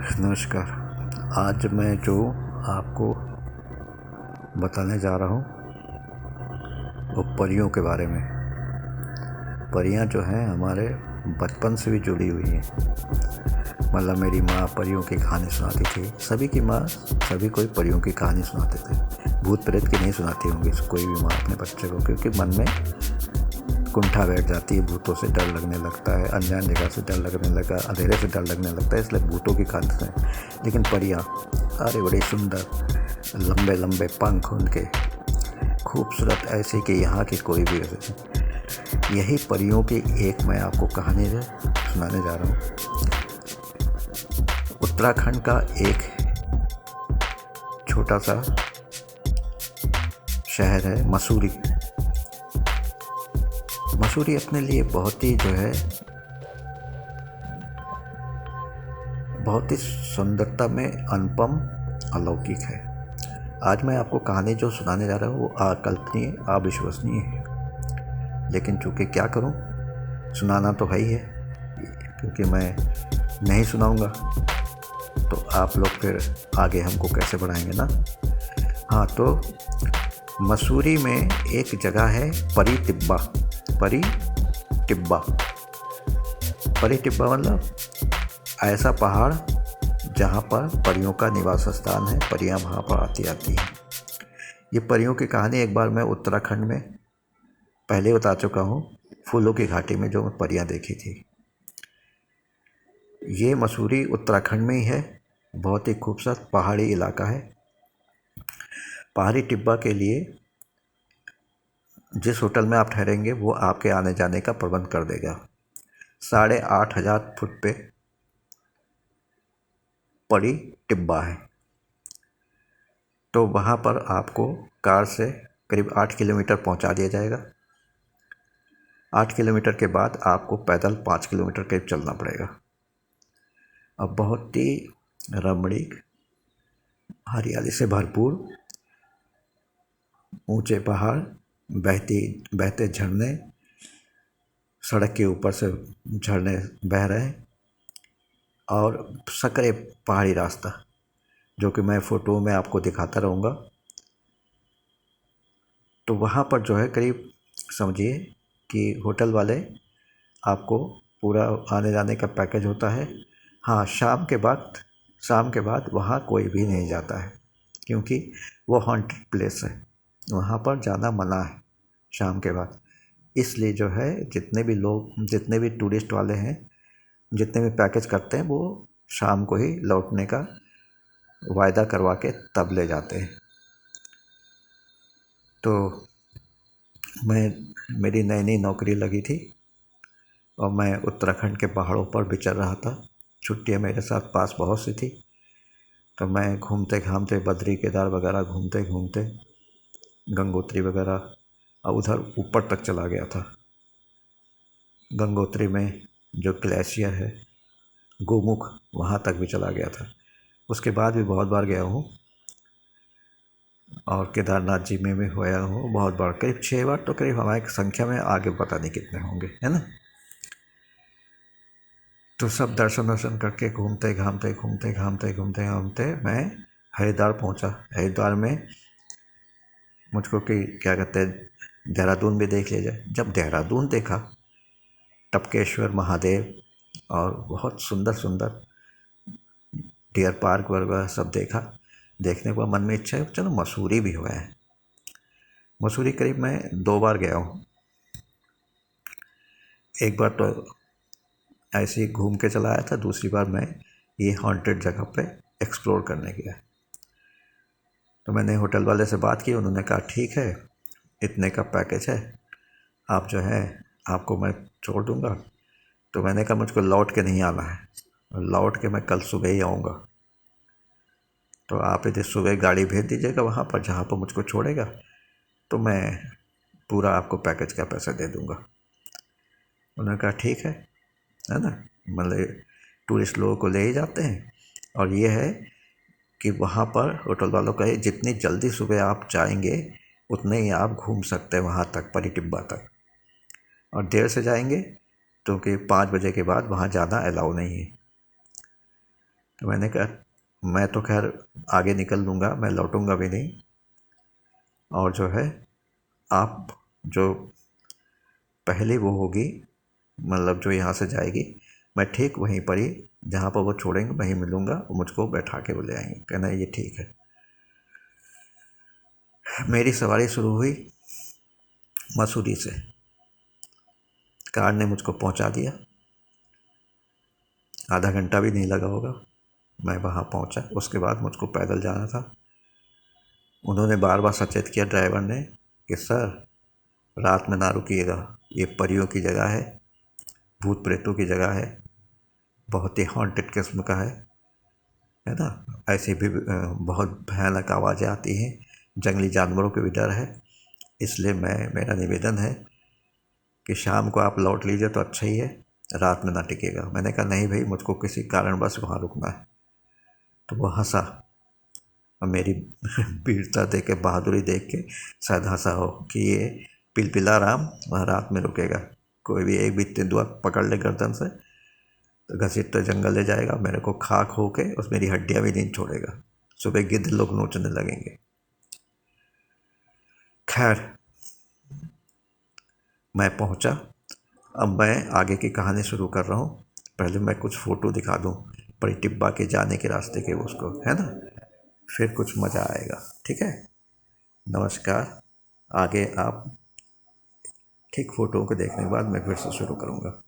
नमस्कार। आज मैं जो आपको बताने जा रहा हूँ वो परियों के बारे में। परियां जो हैं हमारे बचपन से भी जुड़ी हुई हैं। मतलब मेरी माँ परियों की कहानी सुनाती थी। सभी की माँ सभी कोई परियों की कहानी सुनाते थे। भूत प्रेत की नहीं सुनाती होंगी कोई भी माँ अपने बच्चे को, क्योंकि मन में कुंठा बैठ जाती है, भूतों से डर लगने लगता है, अनजान जगह से डर लगने लगा, अंधेरे से डर लगने लगता है, इसलिए भूतों की कहानी सुनाई। लेकिन परियाँ अरे बड़े सुंदर, लंबे लंबे पंख उनके, खूबसूरत, ऐसे कि यहाँ की कोई भी नहीं। यही परियों की एक मैं आपको कहानी सुनाने जा रहा हूँ। उत्तराखंड का एक छोटा सा शहर है मसूरी। मसूरी अपने लिए बहुत ही सुंदरता में अनुपम, अलौकिक है। आज मैं आपको कहानी जो सुनाने जा रहा हूँ वो अकल्पनीय, अविश्वसनीय है। लेकिन चूँकि क्या करूँ, सुनाना तो है ही है, क्योंकि मैं नहीं सुनाऊँगा तो आप लोग फिर आगे हमको कैसे बढ़ाएंगे ना। हाँ, तो मसूरी में एक जगह है परी टिब्बा। परी टिब्बा मतलब ऐसा पहाड़ जहाँ पर परियों का निवास स्थान है। परियां वहाँ पर आती हैं। ये परियों की कहानी एक बार मैं उत्तराखंड में पहले बता चुका हूँ, फूलों की घाटी में जो परियां देखी थी। ये मसूरी उत्तराखंड में ही है। बहुत ही खूबसूरत पहाड़ी इलाका है। पहाड़ी टिब्बा के लिए जिस होटल में आप ठहरेंगे वो आपके आने जाने का प्रबंध कर देगा। 8,500 फुट पे परी टिब्बा है। तो वहाँ पर आपको कार से करीब 8 किलोमीटर पहुँचा दिया जाएगा। 8 किलोमीटर के बाद आपको पैदल 5 किलोमीटर करीब चलना पड़ेगा। अब बहुत ही रमणीक, हरियाली से भरपूर, ऊंचे पहाड़, बहते झरने, सड़क के ऊपर से झरने बह रहे हैं, और सकरे पहाड़ी रास्ता जो कि मैं फ़ोटो में आपको दिखाता रहूँगा। तो वहाँ पर जो है करीब समझिए कि होटल वाले आपको पूरा आने जाने का पैकेज होता है। हाँ, शाम के बाद वहाँ कोई भी नहीं जाता है, क्योंकि वो हॉन्टेड प्लेस है। वहाँ पर जाना मना है शाम के बाद। इसलिए जो है जितने भी टूरिस्ट वाले हैं, जितने भी पैकेज करते हैं, वो शाम को ही लौटने का वायदा करवा के तब ले जाते हैं। तो मेरी नई नौकरी लगी थी और मैं उत्तराखंड के पहाड़ों पर विचर रहा था। छुट्टियाँ मेरे साथ पास बहुत सी थी। तो मैं घूमते घामते बद्री केदार वगैरह घूमते गंगोत्री वगैरह और उधर ऊपर तक चला गया था। गंगोत्री में जो ग्लेशियर है गोमुख, वहाँ तक भी चला गया था। उसके बाद भी बहुत बार गया हूँ, और केदारनाथ जी में भी गया हूँ बहुत बार, करीब 6 बार। तो करीब हमारी संख्या में आगे पता नहीं कितने होंगे, है ना। तो सब दर्शन करके घूमते घामते मैं हरिद्वार पहुँचा। हरिद्वार में मुझको कि क्या कहते हैं, देहरादून भी देख लिया जाए। जब देहरादून देखा, टपकेश्वर महादेव और बहुत सुंदर डियर पार्क वगैरह सब देखा। देखने के बाद मन में इच्छा है चलो मसूरी भी हुआ है। मसूरी करीब मैं 2 बार गया हूँ। एक बार तो ऐसे ही घूम के चला आया था, दूसरी बार मैं ये हॉन्टेड जगह पे एक्सप्लोर करने गया। तो मैंने होटल वाले से बात की, उन्होंने कहा ठीक है, इतने का पैकेज है, आप जो है आपको मैं छोड़ दूँगा। तो मैंने कहा मुझको लौट के नहीं आना है, लौट के मैं कल सुबह ही आऊँगा। तो आप यदि सुबह गाड़ी भेज दीजिएगा वहाँ पर जहाँ पर मुझको छोड़ेगा, तो मैं पूरा आपको पैकेज का पैसा दे दूँगा। उन्होंने कहा ठीक है ना। मतलब टूरिस्ट लोगों को ले ही जाते हैं। और ये है कि वहाँ पर होटल वालों का जितनी जल्दी सुबह आप जाएंगे उतने ही आप घूम सकते हैं वहाँ तक, परी टिब्बा तक। और देर से जाएंगे तो कि 5 बजे के बाद वहाँ जाना अलाउ नहीं है। तो मैंने कहा मैं तो खैर आगे निकल लूँगा, मैं लौटूँगा भी नहीं, और जो है आप जो पहली वो होगी, मतलब जो यहाँ से जाएगी, मैं ठीक वहीं पर ही जहाँ पर वो छोड़ेंगे वहीं मिलूँगा, मुझको बैठा के वो ले आएंगे। कहना ये ठीक है। मेरी सवारी शुरू हुई मसूरी से। कार ने मुझको पहुँचा दिया, आधा घंटा भी नहीं लगा होगा, मैं वहाँ पहुँचा। उसके बाद मुझको पैदल जाना था। उन्होंने बार बार सचेत किया ड्राइवर ने कि सर रात में ना रुकिएगा, ये परियों की जगह है, भूत प्रेतों की जगह है, बहुत ही हॉन्टेड किस्म का है ना। ऐसी भी बहुत भयानक आवाज़ें आती हैं, जंगली जानवरों के भी डर है, इसलिए मेरा निवेदन है कि शाम को आप लौट लीजिए तो अच्छा ही है, रात में ना टिकेगा। मैंने कहा नहीं भाई, मुझको किसी कारणवश वहाँ रुकना है। तो वो हंसा, और मेरी वीरता देख के, बहादुरी देख के शायद हंसा हो कि ये पिलपिला राम वहाँ रात में रुकेगा। कोई भी एक भी तेंदुआ पकड़ ले गर्दन से तो घसीटते जंगल ले जाएगा, मेरे को खाक हो के उस मेरी हड्डियाँ भी नहीं छोड़ेगा। सुबह गिद्ध लोग नोचने लगेंगे। खैर मैं पहुंचा। अब मैं आगे की कहानी शुरू कर रहा हूँ। पहले मैं कुछ फ़ोटो दिखा दूँ परिटिब्बा के जाने के रास्ते के, उसको, है ना, फिर कुछ मज़ा आएगा। ठीक है, नमस्कार। आगे आप ठीक फ़ोटो को देखने के बाद मैं फिर से शुरू करूँगा।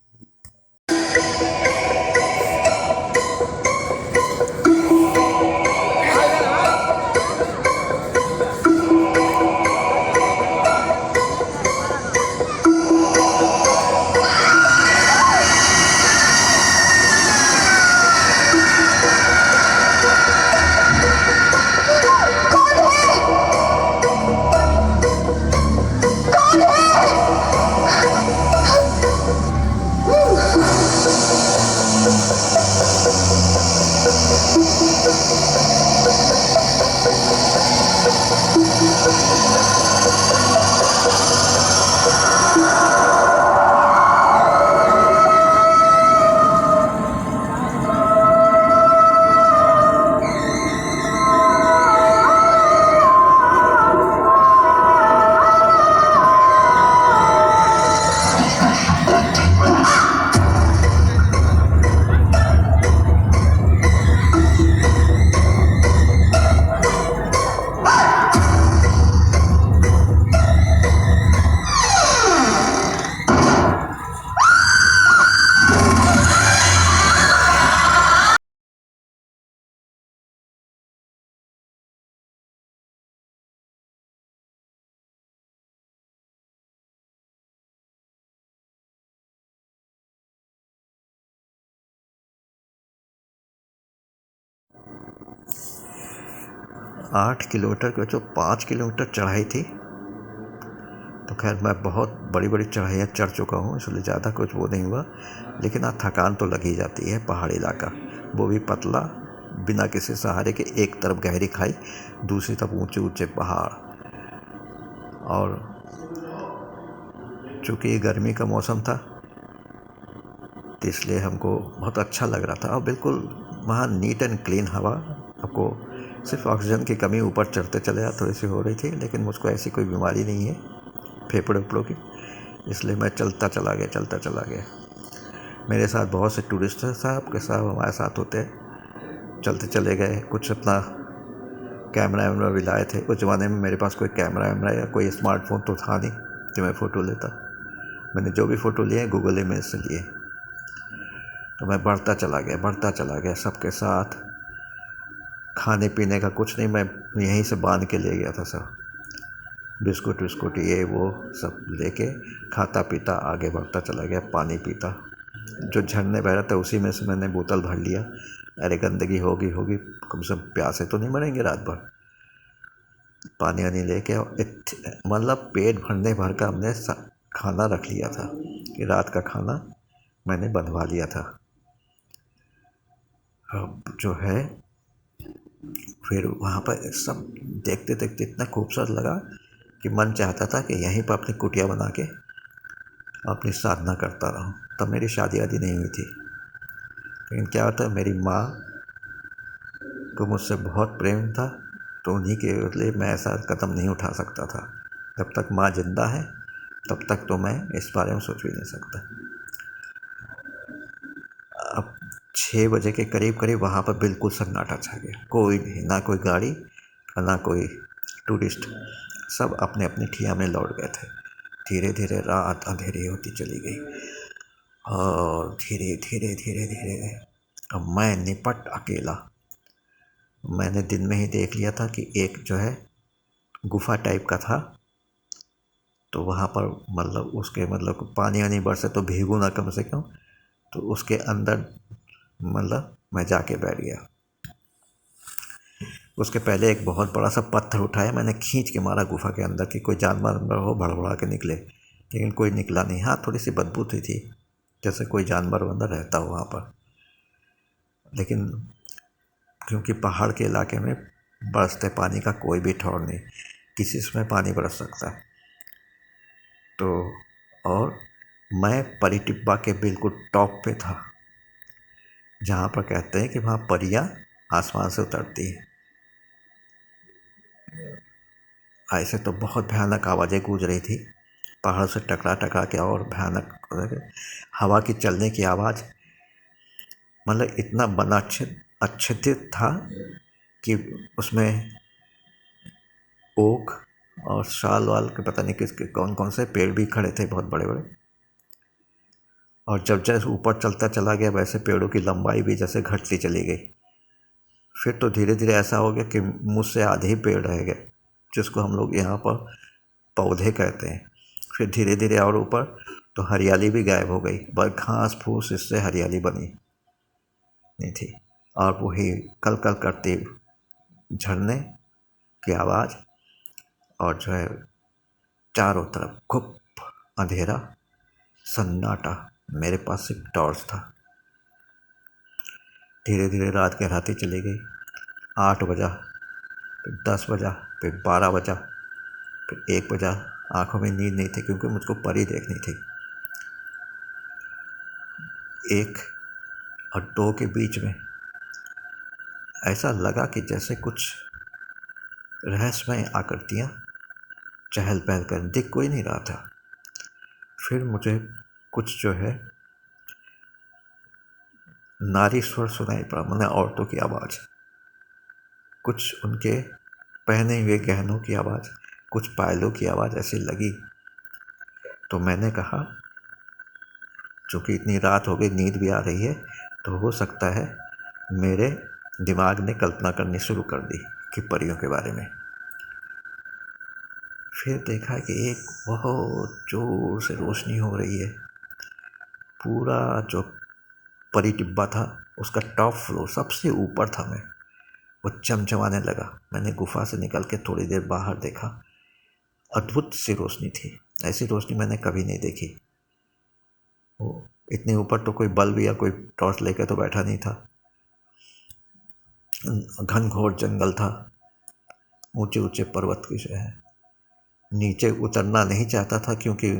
8 किलोमीटर के जो 5 किलोमीटर चढ़ाई थी, तो खैर मैं बहुत बड़ी बड़ी चढ़ाइयाँ चढ़ चुका हूँ, इसलिए ज़्यादा कुछ वो नहीं हुआ। लेकिन हाँ, थकान तो लग ही जाती है। पहाड़ी इलाका, वो भी पतला, बिना किसी सहारे के। एक तरफ गहरी खाई, दूसरी तरफ ऊंचे ऊंचे पहाड़। और चूँकि गर्मी का मौसम था तो इसलिए हमको बहुत अच्छा लग रहा था। और बिल्कुल वहाँ नीट एंड क्लीन हवा। आपको सिर्फ ऑक्सीजन की कमी ऊपर चढ़ते चले थोड़ी सी हो रही थी, लेकिन मुझको ऐसी कोई बीमारी नहीं है फेफड़े उपड़ों की, इसलिए मैं चलता चला गया। मेरे साथ बहुत से टूरिस्ट साहब के साथ हमारे साथ होते हैं, चलते चले गए। कुछ अपना कैमरा वैमरा भी लाए थे। उस ज़माने में मेरे पास कोई कैमरा वैमरा या कोई स्मार्टफोन तो था नहीं कि मैं फ़ोटो लेता। मैंने जो भी फ़ोटो लिए गूगल इमेज से लिए। तो मैं बढ़ता चला गया सबके साथ। खाने पीने का कुछ नहीं, मैं यहीं से बांध के ले गया था सब, बिस्कुट विस्कुट ये वो सब लेके खाता पीता आगे बढ़ता चला गया। पानी पीता, जो झरने बह रहा था उसी में से मैंने बोतल भर लिया। अरे गंदगी होगी, कम से कम प्यासे तो नहीं मरेंगे रात भर। पानी वानी लेके मतलब पेट भरने भर का हमने खाना रख लिया था कि रात का खाना मैंने बनवा लिया था। अब जो है फिर वहाँ पर सब देखते देखते इतना खूबसूरत लगा कि मन चाहता था कि यहीं पर अपनी कुटिया बना के अपनी साधना करता रहूं। तब मेरी शादी वादी नहीं हुई थी, लेकिन क्या होता है, मेरी माँ को मुझसे बहुत प्रेम था, तो उन्हीं के लिए मैं ऐसा कदम नहीं उठा सकता था। जब तक माँ जिंदा है तब तक तो मैं इस बारे में सोच भी नहीं सकता। अब 6 बजे के करीब करीब वहाँ पर बिल्कुल सन्नाटा छा गया। कोई नहीं, ना कोई गाड़ी और ना कोई टूरिस्ट, सब अपने अपने ठिया में लौट गए थे। धीरे धीरे रात अंधेरी होती चली गई और धीरे धीरे धीरे धीरे अब मैं निपट अकेला। मैंने दिन में ही देख लिया था कि एक जो है गुफा टाइप का था, तो वहाँ पर मतलब उसके मतलब पानी वानी बरसे तो भीगू ना कम से कम, तो उसके अंदर मतलब मैं जाके बैठ गया। उसके पहले एक बहुत बड़ा सा पत्थर उठाया, मैंने खींच के मारा गुफा के अंदर कि कोई जानवर अंदर हो भड़बड़ा के निकले, लेकिन कोई निकला नहीं। हाँ, थोड़ी सी बदबू थी जैसे कोई जानवर अंदर रहता हो वहाँ पर, लेकिन क्योंकि पहाड़ के इलाके में बरसते पानी का कोई भी ठौर नहीं, किसी समय पानी बरस सकता है। तो और मैं परिटिब्बा के बिल्कुल टॉप पे था, जहाँ पर कहते हैं कि वहाँ परियां आसमान से उतरती हैं। ऐसे तो बहुत भयानक आवाज़ें गूंज रही थी पहाड़ से टकरा टकरा के, और भयानक हवा की चलने की आवाज़। मतलब इतना बना आच्छादित था कि उसमें ओक और शाल वाल के पता नहीं किसके कौन कौन से पेड़ भी खड़े थे, बहुत बड़े बड़े। और जब जैसे ऊपर चलता चला गया वैसे पेड़ों की लंबाई भी जैसे घटती चली गई। फिर तो धीरे धीरे ऐसा हो गया कि मुझसे आधे ही पेड़ रह गए, जिसको हम लोग यहाँ पर पौधे कहते हैं। फिर धीरे धीरे और ऊपर तो हरियाली भी गायब हो गई, बस घास फूस, इससे हरियाली बनी नहीं थी। और वही कल कल करती झरने की आवाज़, और जो है चारों तरफ खूब अंधेरा सन्नाटा। मेरे पास सिर्फ टॉर्च था। धीरे धीरे रात गहराती चली गई। 8 बजा, फिर 10 बजा, फिर 12 बजा, फिर 1 बजा। आंखों में नींद नहीं थी क्योंकि मुझको परी देखनी थी। 1 और 2 के बीच में ऐसा लगा कि जैसे कुछ रहस्यमय आकृतियाँ चहल पहल कर, दिख कोई नहीं रहा था। फिर मुझे कुछ जो है नारी स्वर सुनाई पड़ा, मैंने औरतों की आवाज़, कुछ उनके पहने हुए गहनों की आवाज़, कुछ पायलों की आवाज़ ऐसी लगी। तो मैंने कहा, चूँकि इतनी रात हो गई, नींद भी आ रही है, तो हो सकता है मेरे दिमाग ने कल्पना करनी शुरू कर दी कि परियों के बारे में। फिर देखा कि एक बहुत ज़ोर से रोशनी हो रही है। पूरा जो परी टिब्बा था उसका टॉप फ्लोर सबसे ऊपर था मैं, वो चमचमाने लगा। मैंने गुफा से निकल के थोड़ी देर बाहर देखा, अद्भुत सी रोशनी थी। ऐसी रोशनी मैंने कभी नहीं देखी। वो इतने ऊपर तो कोई बल्ब या कोई टॉर्च लेकर तो बैठा नहीं था। घनघोर जंगल था, ऊंचे ऊंचे पर्वत की जो है। नीचे उतरना नहीं चाहता था क्योंकि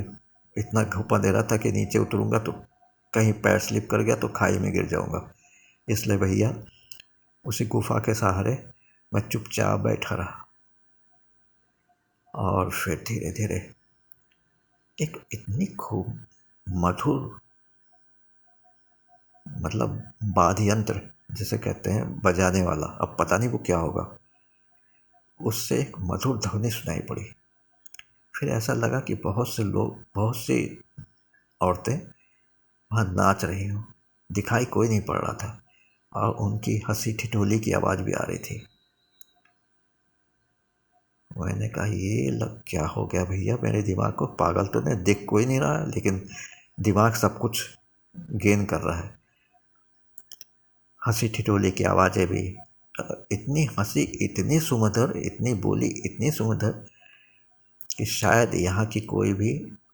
इतना घुप अंधेरा था कि नीचे उतरूंगा तो कहीं पैर स्लिप कर गया तो खाई में गिर जाऊंगा। इसलिए भैया उसी गुफा के सहारे मैं चुपचाप बैठा रहा। और फिर धीरे धीरे एक इतनी खूब मधुर, मतलब वाद्य यंत्र जिसे कहते हैं बजाने वाला, अब पता नहीं वो क्या होगा, उससे एक मधुर ध्वनि सुनाई पड़ी। फिर ऐसा लगा कि बहुत से लोग, बहुत सी औरतें वहाँ नाच रही हूँ। दिखाई कोई नहीं पड़ रहा था और उनकी हंसी ठिठोली की आवाज़ भी आ रही थी। मैंने कहा ये लग क्या हो गया भैया मेरे दिमाग को, पागल तो नहीं, दिख कोई नहीं रहा है लेकिन दिमाग सब कुछ गेन कर रहा है। हंसी ठिठोली की आवाज़ें भी, इतनी हंसी, इतनी सुमधुर, इतनी बोली, इतनी सुमधुर कि शायद यहाँ की कोई भी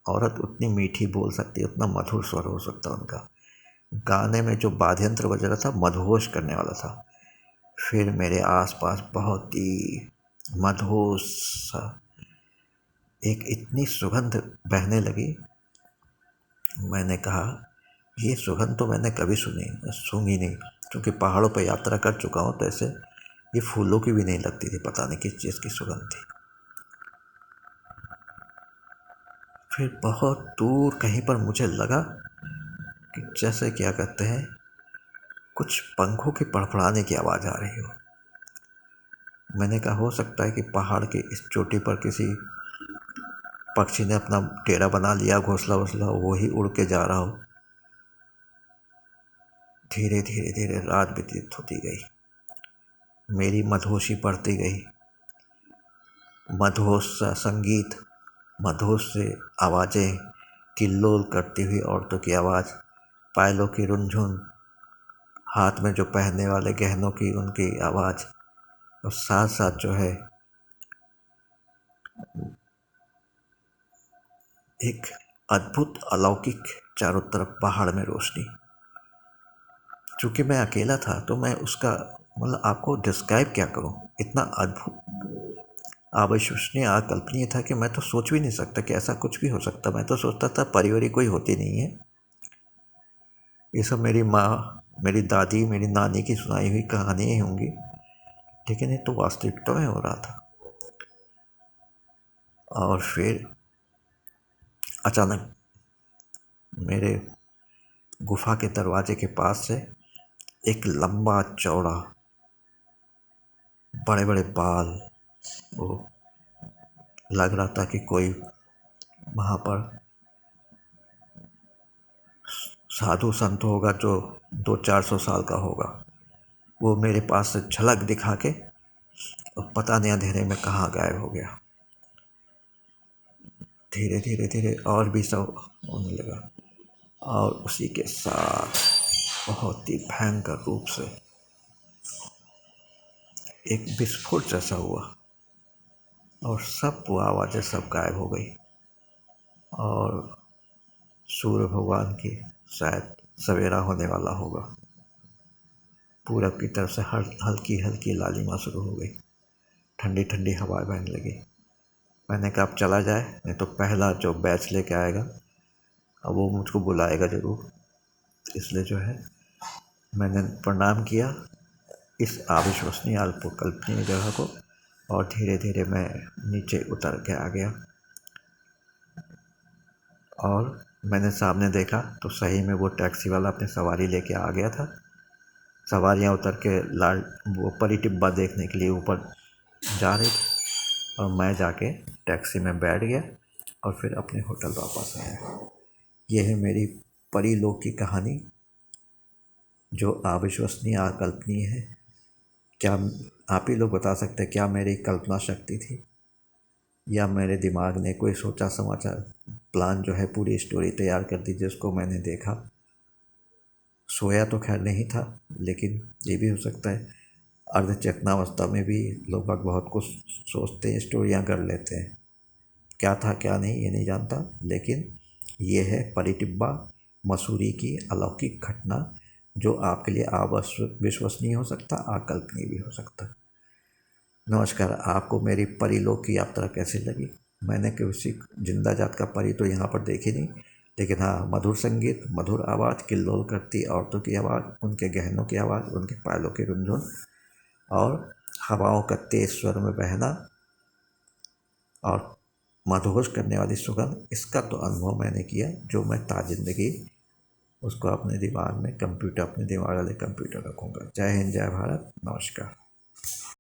औरत उतनी मीठी बोल सकती, उतना मधुर स्वर हो सकता उनका। गाने में जो वाद्य यंत्र बज रहा था मदहोश करने वाला था। फिर मेरे आसपास बहुत ही मदहोश सा एक इतनी सुगंध बहने लगी। मैंने कहा ये सुगंध तो मैंने कभी सूंघी नहीं, क्योंकि पहाड़ों पर यात्रा कर चुका हूँ तो ऐसे ये फूलों की भी नहीं लगती थी, पता नहीं किस चीज़ की सुगंध थी। फिर बहुत दूर कहीं पर मुझे लगा कि जैसे क्या कहते हैं, कुछ पंखों के फड़फड़ाने की आवाज़ आ रही हो। मैंने कहा हो सकता है कि पहाड़ की इस चोटी पर किसी पक्षी ने अपना डेरा बना लिया, घोंसला वोसला, वो ही उड़ के जा रहा हो। धीरे धीरे धीरे रात व्यतीत होती गई, मेरी मदहोशी बढ़ती गई। मदहोश सा संगीत, मदहोश से आवाज़ें, किल्लोल करती हुई औरतों की आवाज़, पायलों की रुनझुन, हाथ में जो पहनने वाले गहनों की उनकी आवाज़, और साथ साथ जो है एक अद्भुत अलौकिक चारों तरफ पहाड़ में रोशनी। चूँकि मैं अकेला था तो मैं उसका मतलब आपको डिस्क्राइब क्या करूँ, इतना अद्भुत, अविश्वसनीय, अकल्पनीय था कि मैं तो सोच भी नहीं सकता कि ऐसा कुछ भी हो सकता। मैं तो सोचता था परिवार कोई होती नहीं है, ये सब मेरी माँ, मेरी दादी, मेरी नानी की सुनाई हुई कहानियाँ ही होंगी, लेकिन ये तो वास्तविकता में हो रहा था। और फिर अचानक मेरे गुफा के दरवाजे के पास से एक लंबा चौड़ा, बड़े बड़े बाल, वो लग रहा था कि कोई वहाँ पर साधु संत होगा जो 200-400 साल का होगा। वो मेरे पास से झलक दिखा के और पता नहीं अंधेरे में कहाँ गायब हो गया। धीरे धीरे धीरे और भी सब होने लगा, और उसी के साथ बहुत ही भयंकर रूप से एक विस्फोट जैसा हुआ, और सब वो आवाज़ें सब गायब हो गई। और सूर्य भगवान की शायद सवेरा होने वाला होगा। पूरब की तरफ से हल्की हल्की लालिमा शुरू हो गई, ठंडी ठंडी हवाएं बहने लगी। मैंने कहा अब चला जाए, नहीं तो पहला जो बैच लेके आएगा अब वो मुझको बुलाएगा ज़रूर। इसलिए जो है मैंने प्रणाम किया इस अविश्वसनीय अल्पकल्पनीय जगह को, और धीरे धीरे मैं नीचे उतर के आ गया। और मैंने सामने देखा तो सही में वो टैक्सी वाला अपनी सवारी लेके आ गया था। सवारियाँ उतर के लाल वो परी टिब्बा देखने के लिए ऊपर जा रही थी, और मैं जाके टैक्सी में बैठ गया और फिर अपने होटल वापस आया। ये है मेरी परी लोक की कहानी, जो अविश्वसनीय अकल्पनीय है। क्या आप ही लोग बता सकते हैं क्या मेरी कल्पना शक्ति थी, या मेरे दिमाग ने कोई सोचा समझा प्लान जो है पूरी स्टोरी तैयार कर दी जिसको मैंने देखा। सोया तो खैर नहीं था, लेकिन ये भी हो सकता है अर्ध चेतनावस्था में भी लोग बहुत कुछ सोचते हैं, स्टोरियाँ कर लेते हैं। क्या था क्या नहीं ये नहीं जानता, लेकिन ये है परी टिब्बा मसूरी की अलौकिक घटना, जो आपके लिए अविश्वसनीय हो सकता, अकल्पनीय भी हो सकता। नमस्कार, आपको मेरी परीलोक की यात्रा कैसी लगी? मैंने किसी जिंदा जात का परी तो यहाँ पर देखी नहीं, लेकिन हाँ, मधुर संगीत, मधुर आवाज़, किल्लोल करती औरतों की आवाज़, उनके गहनों की आवाज़, उनके पायलों की रुनझुन, और हवाओं का तेज स्वर में बहना, और मदहोश करने वाली सुगंध, इसका तो अनुभव मैंने किया जो मैं ताजिंदगी उसको अपने दिमाग में कंप्यूटर, अपने दिमाग वाले कंप्यूटर रखूँगा। जय हिंद, जय भारत, नमस्कार।